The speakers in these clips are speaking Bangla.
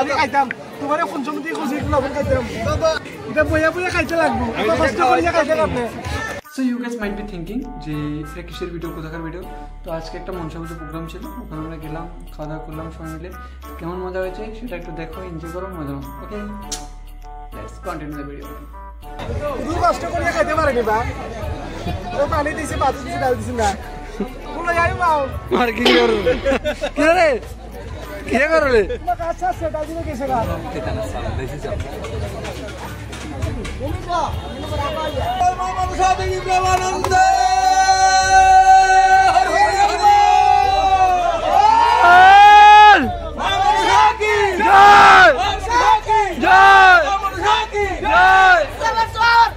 আমি খাইতাম তোমার কোন সময় খুশি লবণ খাইতাম এটা বইয়া বইয়া খাইতে লাগবো কষ্ট করে খাইতে লাগবে। So you guys might be thinking যে এটা কিসের ভিডিও, কোথাকার ভিডিও। তো আজকে একটা মনসা পুজো প্রোগ্রাম ছিল, ওখানে আমরা গেলাম, খাওয়া দাওয়া করলাম সবাই মিলে। কেমন মজা হয়েছে সেটা একটু দেখো, এনজয় করো, মজা নাও। ওকে, লেটস কন্টিনিউ দ্য ভিডিও। তুমি কষ্ট করে খাইতে পারেনি বা ও পানি দিছে ভাত দিছে ডাল দিছে না বলে যাই বাও আর কি করব কি রে কি করব রে আচ্ছা আচ্ছা ডাল দিবে কেসে না কেতানা সালা দিছে সব তুমি তো মামা মুসাদি প্রেমানন্দ হর হর হর মামা মুসাকি জয় মুসাকি জয় মামা মুসাকি জয় সবার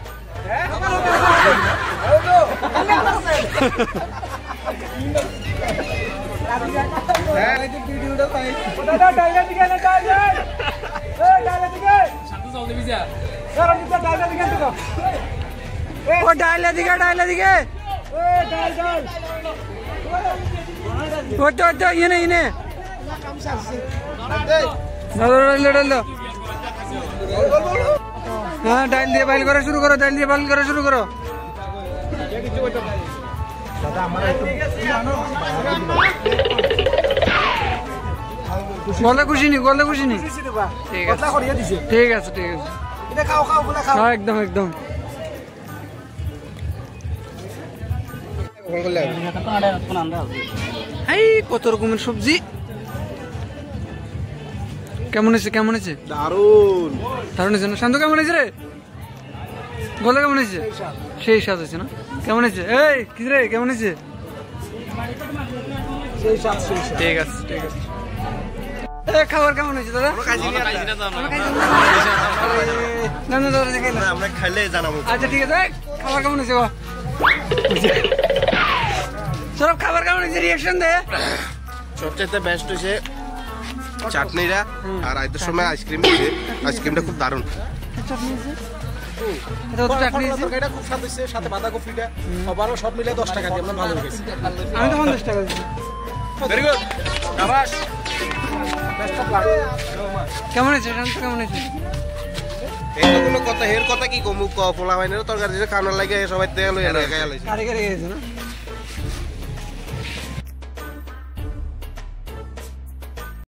हाँ डाल दिए बाइल करा शुरू करो, डाल दिए बाइल करा शुरू करो। গলা খুশি নি, গলা খুশি নি। ঠিক আছে ঠিক আছে ঠিক আছে, এটা খাও খাও বলে খাও হ্যাঁ একদম একদম। এই কত রকমের সবজি। কেমন হয়েছে কেমন হয়েছে? দারুন দারুন হয়েছে না? শান্ত কেমন হয়েছে রে? গলা কেমন হয়েছে? সেই স্বাদ হয়েছে না? কেমন হয়েছে? এই কি রে কেমন হয়েছে? সেই সাথ সেই সাথ ঠিক আছে ঠিক আছে। খাবার কেমন হয়েছে দাদা? আমরা খাইলে জানাবো। আচ্ছা ঠিক আছে, খাবার কেমন হয়েছে? সব খাবার কেমন হয়েছে? রিয়াকশন দে। সবচেয়ে বেস্ট হয়েছে চাটনিটা, আর আইতের সময় আইসক্রিম দিয়েছে। আইসক্রিমটা খুব দারুণ। তরকারিটা খুব স্বাদ হয়েছে, সাথে বাঁধাকপিটা সবারও সব মিলে 10 টাকা দিয়ে আমরা ভালো হয়েছে। আমি তো 50 টাকা দিচ্ছি। ভেরি গুড, শাবাশ। কেমন হয়েছে শান্ত? কেমন হয়েছে? এগুলো কথা হের কথা কি কমু পোলা বাইনের তরকারি খাওয়ানোর লাগে সবাই তেল হয়ে গেছে। কারিগরি গেছে না?